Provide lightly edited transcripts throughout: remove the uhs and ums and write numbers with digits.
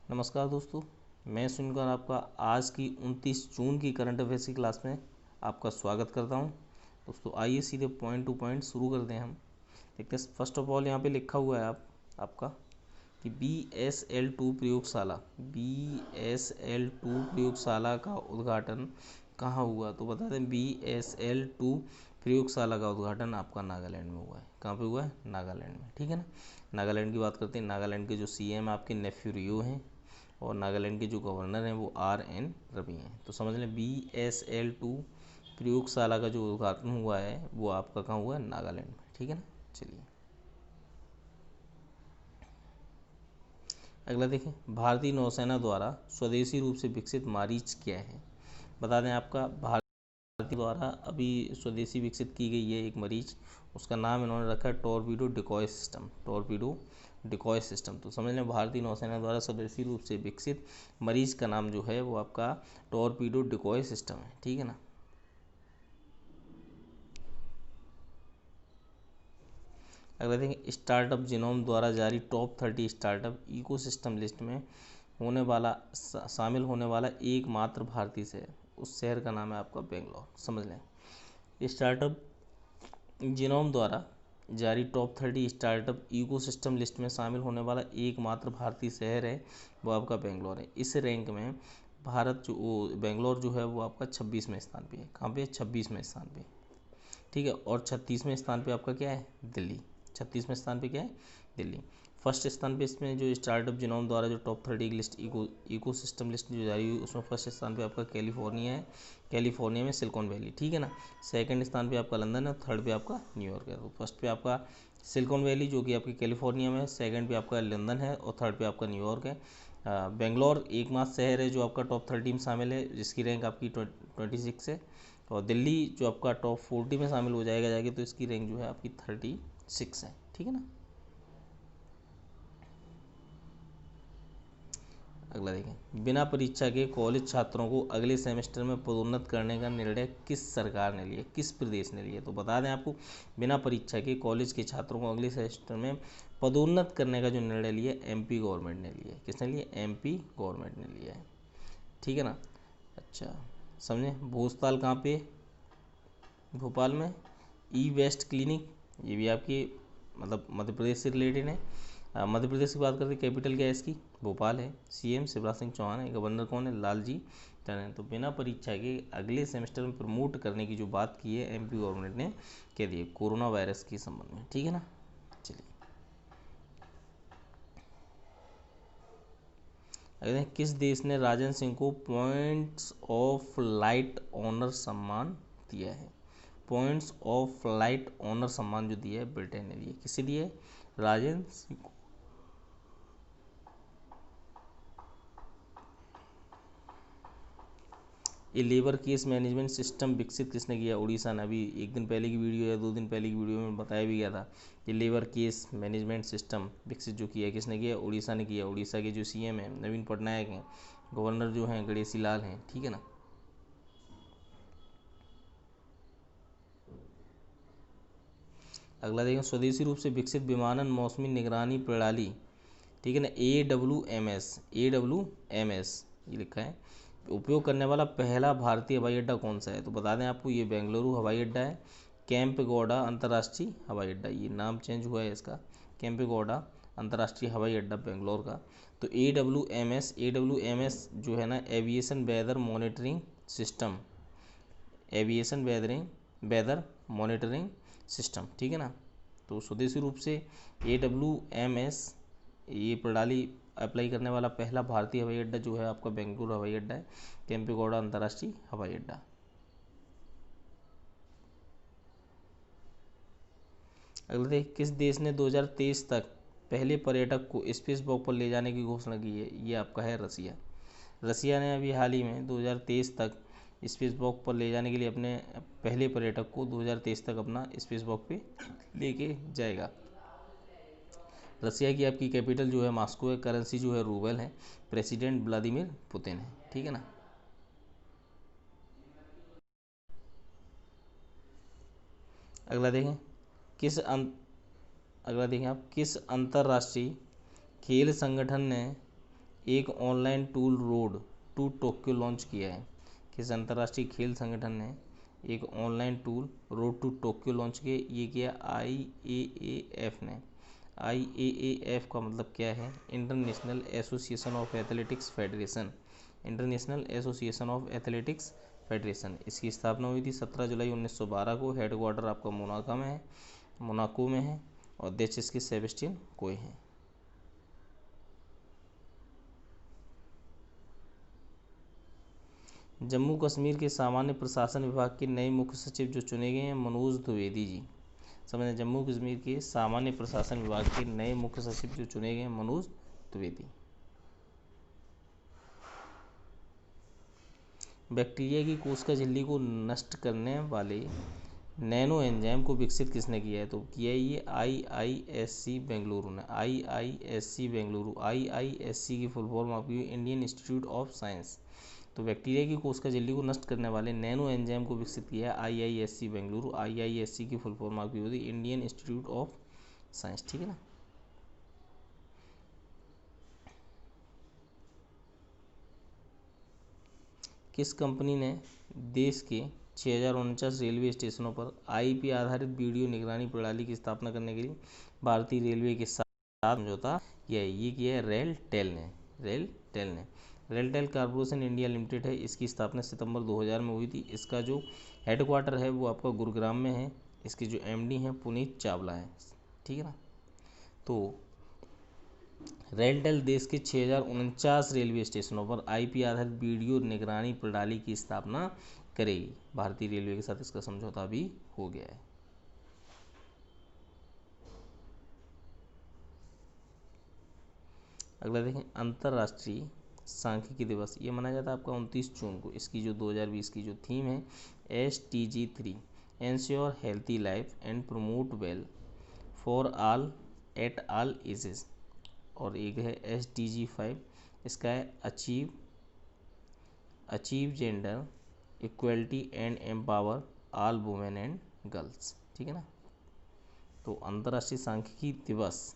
नमस्कार दोस्तों, मैं सुनकर आपका आज की 29 जून की करंट अफेयर्स की क्लास में आपका स्वागत करता हूं। दोस्तों आइए सीधे पॉइंट टू पॉइंट शुरू करते हैं। हम देखते हैं फर्स्ट ऑफ ऑल यहाँ पे लिखा हुआ है आपका कि BSL-2 प्रयोगशाला का उद्घाटन कहाँ हुआ। तो बता दें BSL-2 प्रयोगशाला का उद्घाटन आपका नागालैंड में हुआ है। कहाँ पे हुआ है? नागालैंड में। ठीक है ना। नागालैंड की बात करते हैं। नागालैंड के जो CM आपके नेफ्यू रियो हैं और नागालैंड के जो गवर्नर हैं वो RN रवि हैं। तो समझ लें BSL-2 प्रयोगशाला का जो उद्घाटन हुआ है वो आपका कहाँ हुआ है? नागालैंड में। ठीक है ना। चलिए अगला देखें, भारतीय नौसेना द्वारा स्वदेशी रूप से विकसित मारीच क्या है। बता दें आपका भारतीय द्वारा अभी स्वदेशी विकसित की गई है एक मरीच, उसका नाम इन्होंने रखा है टॉर्पीडो डिकॉय सिस्टम। तो समझ लें भारतीय नौसेना द्वारा स्वदेशी रूप से विकसित मरीच का नाम जो है वो आपका टॉर्पीडो डिकॉय सिस्टम है। ठीक है ना। अगला देखें, स्टार्टअप जिनोम द्वारा जारी टॉप 30 स्टार्टअप इकोसिस्टम लिस्ट में होने वाला शामिल होने वाला एकमात्र भारतीय शहर, उस शहर का नाम है आपका बेंगलोर। समझ लें स्टार्टअप जिनोम द्वारा जारी टॉप 30 स्टार्टअप इकोसिस्टम लिस्ट में शामिल होने वाला एकमात्र भारतीय शहर है वो आपका बेंगलोर है। इस रैंक में भारत बेंगलोर जो है वो आपका 26वें स्थान पे है। कहाँ पे? 26वें स्थान पे। ठीक है। और 36वें स्थान पे आपका क्या है? दिल्ली। 36वें स्थान पे क्या है? दिल्ली। फर्स्ट स्थान पे इसमें जो स्टार्टअप जिनोम द्वारा जो टॉप 30 लिस्ट इकोसिस्टम लिस्ट जो जारी हुई उसमें फर्स्ट स्थान पे आपका कैलिफोर्निया है। कैलिफोर्निया में सिलिकॉन वैली। ठीक है ना। सेकंड स्थान पे आपका लंदन है। थर्ड पे आपका न्यूयॉर्क है। तो फर्स्ट पे आपका सिलिकॉन वैली जो कि आपकी कैलिफोर्निया में है, सेकंड पे आपका लंदन है और थर्ड पे आपका न्यूयॉर्क है। बेंगलोर एकमात्र शहर है जो आपका टॉप 30 में शामिल है जिसकी रैंक आपकी 26 है। और दिल्ली जो आपका टॉप 40 में शामिल हो जाएगा जाके तो इसकी रैंक जो है आपकी 36 है। ठीक है ना। अगला देखें, बिना परीक्षा के कॉलेज छात्रों को अगले सेमेस्टर में पदोन्नत करने का निर्णय किस सरकार ने लिया, किस प्रदेश ने लिया। तो बता दें आपको, बिना परीक्षा के कॉलेज के छात्रों को अगले सेमेस्टर में पदोन्नत करने का जो निर्णय लिया MP गवर्नमेंट ने लिया है। किसने लिया? MP गवर्नमेंट ने लिया है। ठीक है ना। अच्छा समझे। भोजताल कहाँ पे? भोपाल में। वेस्ट क्लिनिक ये भी आपकी मतलब मध्य प्रदेश से रिलेटेड है। मध्य प्रदेश की बात करते हैं, कैपिटल क्या है इसकी? भोपाल है। CM शिवराज सिंह चौहान है। गवर्नर कौन है? लालजी टंडन। तो बिना परीक्षा के अगले सेमेस्टर में प्रमोट करने की जो बात की है MP गवर्नमेंट ने कह दी है कोरोना वायरस के संबंध में। ठीक है ना। चलिए अगले, किस देश ने राजन सिंह को पॉइंट्स ऑफ लाइट ऑनर सम्मान दिया है? पॉइंट्स ऑफ लाइट ऑनर सम्मान जो दिया है ब्रिटेन ने दिया। किसे दिया है? राजेंद्र सिंह को। ये लेबर केस मैनेजमेंट सिस्टम विकसित किसने किया? उड़ीसा ने। अभी एक दिन पहले की वीडियो या 2 दिन पहले की वीडियो में बताया भी गया था। ये लेबर केस मैनेजमेंट सिस्टम विकसित जो किया किसने किया? उड़ीसा ने किया। उड़ीसा के जो CM हैं नवीन पटनायक हैं, गवर्नर जो हैं गणेशी लाल हैं। ठीक है ना। अगला देखें, स्वदेशी रूप से विकसित विमानन मौसमी निगरानी प्रणाली। ठीक है ना। AWMS ये लिखा है। उपयोग करने वाला पहला भारतीय हवाई अड्डा कौन सा है? तो बता दें आपको, ये बेंगलुरु हवाई अड्डा है। कैंपेगौड़ा अंतर्राष्ट्रीय हवाई अड्डा, ये नाम चेंज हुआ है इसका। कैंपेगौड़ा अंतर्राष्ट्रीय हवाई अड्डा बेंगलोर का। तो AWMS जो है ना aviation weather monitoring system. Aviation weather monitoring system. ठीक है ना। तो स्वदेशी रूप से AWMS ये प्रणाली अप्लाई करने वाला पहला भारतीय हवाई अड्डा जो है आपका बेंगलुरु हवाई अड्डा है। केम्पेगौड़ा अंतर्राष्ट्रीय हवाई अड्डा। अगला देख, किस देश ने 2023 तक पहले पर्यटक को स्पेस वॉक पर ले जाने की घोषणा की है? ये आपका है रसिया। रसिया ने अभी हाल ही में 2023 तक स्पेस वॉक पर ले जाने के लिए अपने पहले पर्यटक को 2023 तक अपना स्पेस वॉक पे लेके जाएगा। रसिया की आपकी कैपिटल जो है मॉस्को है। करेंसी जो है रूबल है। प्रेसिडेंट व्लादिमीर पुतिन है। ठीक है ना। अगला देखें, किस अगला देखें आप, किस अंतर्राष्ट्रीय खेल संगठन ने एक online tool road to Tokyo launch किया है। किस अंतर्राष्ट्रीय खेल संगठन ने एक online tool road to Tokyo launch किया? ये किया IAAF ने। IAAF का मतलब क्या है? International association of athletics federation. International association of athletics federation. इसकी स्थापना हुई थी 17 जुलाई 1912 को। हेडक्वार्टर आपका मोनाको में है और अध्यक्ष इसके सेबेस्टियन कोए हैं। जम्मू कश्मीर के सामान्य प्रशासन विभाग के नए मुख्य सचिव जो चुने गए हैं मनोज द्विवेदी जी। समझे, जम्मू कश्मीर के सामान्य प्रशासन विभाग के नए मुख्य सचिव जो चुने गए हैं मनोज द्विवेदी। बैक्टीरिया की कोशिका झिल्ली को नष्ट करने वाले नैनो एंजाइम को विकसित किसने किया है? तो किया है ये IISc बेंगलुरु ने। IISc बेंगलुरु। IISc की फुल फॉर्म आपकी इंडियन इंस्टीट्यूट ऑफ साइंस। तो बैक्टीरिया की कोशिका झिल्ली को नष्ट करने वाले नैनो एंजाइम को विकसित किया है IISc बेंगलुरु। IISc की फुल फॉर्म आपकी होती है इंडियन इंस्टीट्यूट ऑफ साइंस। ठीक है ना। किस कंपनी ने देश के 6049 रेलवे स्टेशनों पर IP आधारित वीडियो निगरानी प्रणाली की स्थापना करने के लिए भारतीय रेलवे के साथ समझौता किया है? ये किया है रेलटेल ने। रेलटेल कॉर्पोरेशन इंडिया लिमिटेड है। इसकी स्थापना सितंबर 2000 में हुई थी। इसका जो हेडक्वार्टर है वो आपका गुरुग्राम में है। इसके जो MD हैं पुनीत चावला है। ठीक है ना। तो रेलटेल देश के 6049 रेलवे स्टेशनों पर IP आधारित वीडियो निगरानी प्रणाली की स्थापना करेगी। भारतीय रेलवे के साथ इसका समझौता भी हो गया है। अगला देखें, अंतर्राष्ट्रीय सांख्यिकी दिवस ये मनाया जाता है आपका 29 जून को। इसकी जो 2020 की जो थीम है SDG 3 ensure healthy life and promote well for all at all ages. और एक है SDG 5, इसका है achieve gender equality and empower all women and girls. ठीक है ना। तो अंतर्राष्ट्रीय सांख्यिकी दिवस,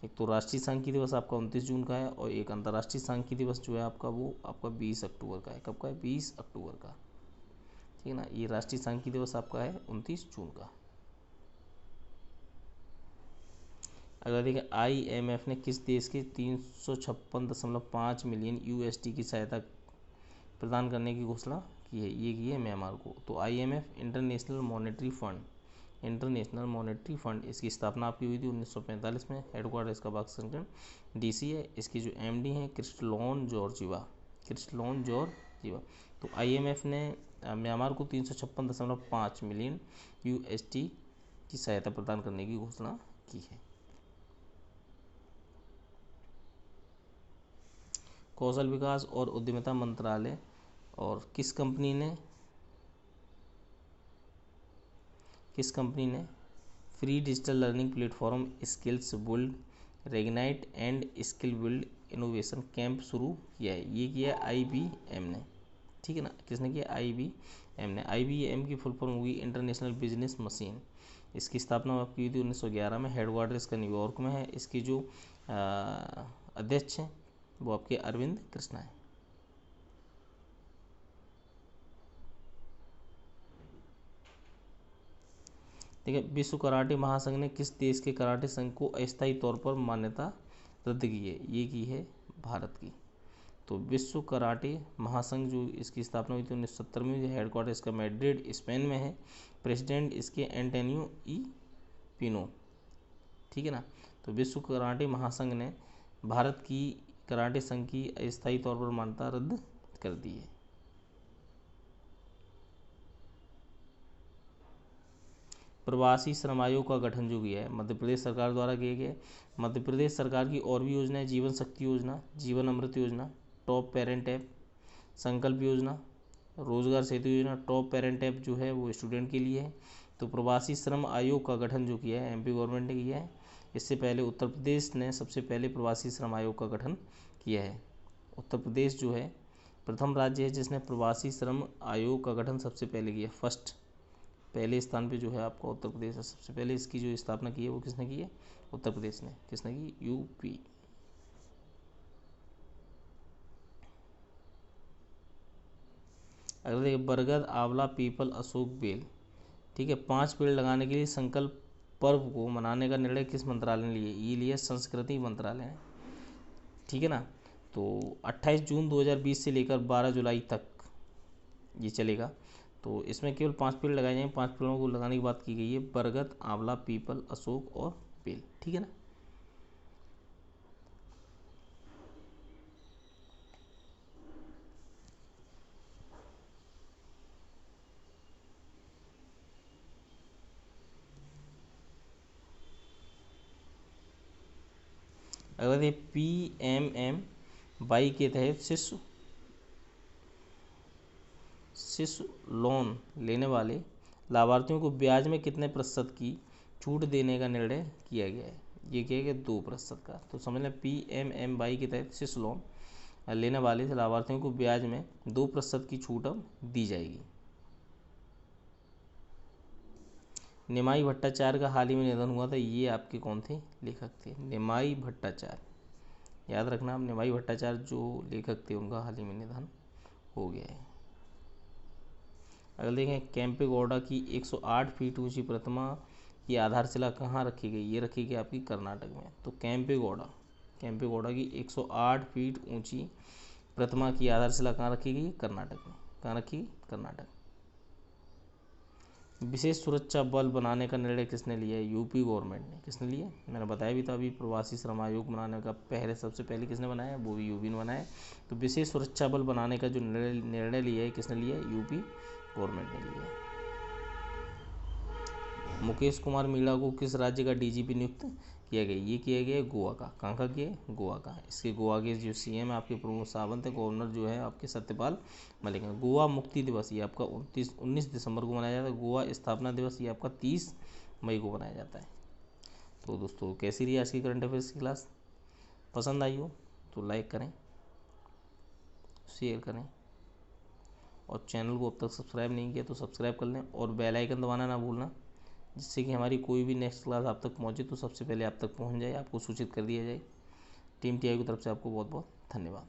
एक तो राष्ट्रीय सांख्यिकी दिवस आपका 29 जून का है और एक अंतर्राष्ट्रीय सांख्यिकी दिवस जो है आपका वो आपका 20 अक्टूबर का है। कब का है? 20 अक्टूबर का। ठीक है ना। ये राष्ट्रीय सांख्यिकी दिवस आपका है 29 जून का। अगर देखिए IMF ने किस देश के 356.5 मिलियन USD की सहायता प्रदान करने की घोषणा की है? ये की है म्यांमार को। तो IMF इंटरनेशनल मॉनेटरी फंड इसकी स्थापना आपकी हुई थी 1945 में। हेडक्वार्टर इसका वाशिंगटन DC है। इसके जो MD हैं क्रिस्टलोन जॉर्जिवा। तो IMF ने म्यांमार को 356.5 मिलियन USD की सहायता प्रदान करने की घोषणा की है। कौशल विकास और उद्यमिता मंत्रालय और किस कंपनी ने free digital learning platform skills build reignite and skill build innovation camp शुरू किया है? ये किया IBM ने। ठीक है ना। किसने किया? IBM ने। IBM की फुल फॉर्म होगी इंटरनेशनल बिजनेस मशीन। इसकी स्थापना आपकी हुई थी 1911 में। हेडक्वार्टर इसका न्यूयॉर्क में है। इसके जो अध्यक्ष हैं वो आपके अरविंद कृष्णा है। देखिए, विश्व कराटे महासंघ ने किस देश के कराटे संघ को अस्थायी तौर पर मान्यता रद्द की है? ये की है भारत की। तो विश्व कराटे महासंघ जो इसकी स्थापना हुई थी 1970 में। हेडक्वार्टर इसका मैड्रिड स्पेन में है। प्रेसिडेंट इसके एंटोनियो ई पिनो। ठीक है ना। तो विश्व कराटे महासंघ ने भारत की कराटे संघ की अस्थायी तौर पर मान्यता रद्द कर दी है। प्रवासी श्रम आयोग का गठन जो किया है मध्य प्रदेश सरकार द्वारा किया गया है। मध्य प्रदेश सरकार की और भी योजनाएं जीवन शक्ति योजना, जीवन अमृत योजना, टॉप पेरेंट ऐप, संकल्प योजना, रोजगार सेतु योजना। टॉप पेरेंट ऐप जो है वो स्टूडेंट के लिए है। तो प्रवासी श्रम आयोग का गठन जो किया है MP गवर्नमेंट ने किया है। इससे पहले उत्तर प्रदेश ने सबसे पहले प्रवासी श्रम आयोग का गठन किया है। उत्तर प्रदेश जो है प्रथम राज्य है जिसने प्रवासी श्रम आयोग का गठन सबसे पहले किया। पहले स्थान पे जो है आपका उत्तर प्रदेश है। सबसे पहले इसकी जो स्थापना की है वो किसने की है? उत्तर प्रदेश ने। किसने की? UP। अगला देखिए बरगद, आंवला, पीपल, अशोक, बेल। ठीक है, 5 पेड़ लगाने के लिए संकल्प पर्व को मनाने का निर्णय किस मंत्रालय ने लिया? ये लिया संस्कृति मंत्रालय ने। ठीक है ना। तो 28 जून 2020 से लेकर 12 जुलाई तक ये चलेगा। तो इसमें केवल 5 पेड़ लगाए जाएंगे। 5 पेड़ों को लगाने की बात की गई है, बरगद, आंवला, पीपल, अशोक और बेल। ठीक है ना। अगर ये PMMY के तहत शिशु लोन लेने वाले लाभार्थियों को ब्याज में कितने प्रतिशत की छूट देने का निर्णय किया गया है? ये किया गया 2% का। तो समझ लें PMMY के तहत शिशु लोन लेने वाले लाभार्थियों को ब्याज में 2% की छूट अब दी जाएगी। निमाई भट्टाचार्य का हाल ही में निधन हुआ था। ये आपके कौन थे? लेखक थे, निमाई भट्टाचार्य। याद रखना आप, निमाई भट्टाचार्य जो लेखक थे उनका हाल ही में निधन हो गया है। अगर देखें केम्पेगौड़ा की 108 फीट ऊंची प्रतिमा की आधारशिला कहाँ रखी गई? ये रखी गई आपकी कर्नाटक में। तो केम्पेगौड़ा की 108 फीट ऊंची प्रतिमा की आधारशिला कहाँ रखी गई? कर्नाटक में। कहाँ रखी गई? कर्नाटक। विशेष सुरक्षा बल बनाने का निर्णय किसने लिया है? यूपी गवर्नमेंट ने। किसने लिया? मैंने बताया भी था अभी, प्रवासी श्रम आयोग बनाने का सबसे पहले किसने बनाया? वो भी यूपी ने बनाया। तो विशेष सुरक्षा बल बनाने का जो निर्णय लिया है, किसने लिया है? यूपी गवर्नमेंट ने लिया। मुकेश कुमार मीणा को किस राज्य का डीजीपी नियुक्त किया गया? ये किया गया गोवा का। कहाँ का किया? गोवा का। इसके गोवा के जो सीएम है आपके प्रमोद सावंत है, गवर्नर जो है आपके सत्यपाल मलिक है। गोवा मुक्ति दिवस ये आपका 19 दिसंबर को मनाया जाता है। गोवा स्थापना दिवस ये आपका 30 मई को मनाया जाता है। तो दोस्तों कैसी रही आज की करंट अफेयर्स की क्लास? पसंद आई हो तो लाइक करें, शेयर करें, और चैनल को अब तक सब्सक्राइब नहीं किया तो सब्सक्राइब कर लें और बेल आइकन दबाना ना भूलना, जिससे कि हमारी कोई भी नेक्स्ट क्लास आप तक पहुंचे तो सबसे पहले आप तक पहुंच जाए, आपको सूचित कर दिया जाए। टीम TI की तरफ से आपको बहुत बहुत धन्यवाद।